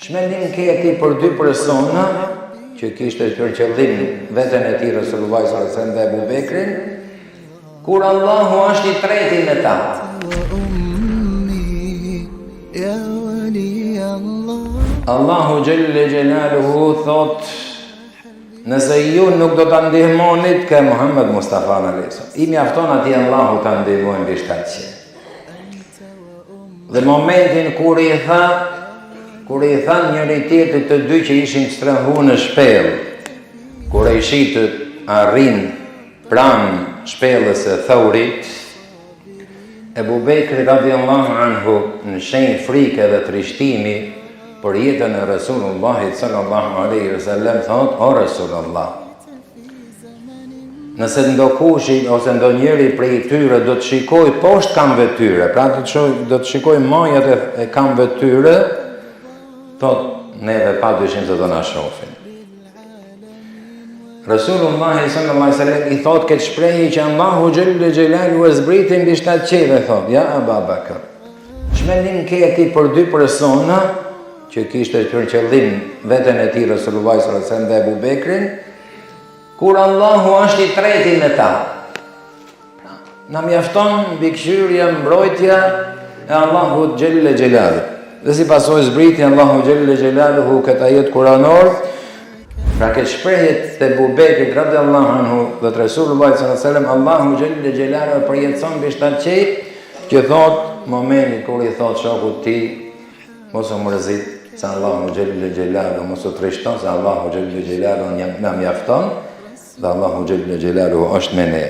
Çmendim ke ti për dy persona që kishte për qëllim veten e tij Resulullah sallallahu alaihi wasallam dhe Abu Bekrin, kur Allahu është i treti me ta. Allahu Gjelle Gjelaluhu thot, nëse ju nuk do të ndihmonit ke Muhammed Mustafa Nalesa, i mjafton ati Allahu të ndihmojnë bishtë qëtë. Dhe momentin kur i tha njëri tjetrit të dy që ishin strehur në shpellë, kur ai shitët arrin pranë shpellës së Thaurit, Ebu Bekri radiallahu anhu në shenjë frike dhe trishtimi për jetën e Resulullahit sallallahu alaihi wasallam thot: O Resulullah, nëse ndokushi ose ndonjëri prej tyre do të shikoj poshtë kamve tyre, pra do të shikoj majat e kamve tyre, thot neve pa dyshim se do na shohin. Resulullah sallallahu alaihi wasallam i thot këtë shprehje që Allahu Gjelle Gjelaluhu e zbritin mbi 7 qeve, thot: Ja Abu Bakr, çmendim ke ti për dy persona që kishte për qëllim veten e tij Resulullah sallallahu alaihi wasallam dhe Abu Bekrin, kur Allahu është i treti me ta. Na mjafton mbikëqyrja, mbrojtja e Allahut Gjelle Gjelaluhu. Dhe si pasoj zbriti Allahu Gjelle Gjelaluhu këtë ajet kuranor, pra këtë shprehjet të Abu Bekrit radiallahu anhu dhe të Resulullah sallallahu alaihi wasallam, Allahu Gjelle Gjelaluhu përjetëson mbi 7 qej, që thot momentin kur i thot shokut ti, mos u mërzit se Allahu Gjelle Gjelaluhu, mos u trishton se Allahu Gjelle Gjelaluhu na mjafton dhe Allahu Gjelle Gjelaluhu është me ne.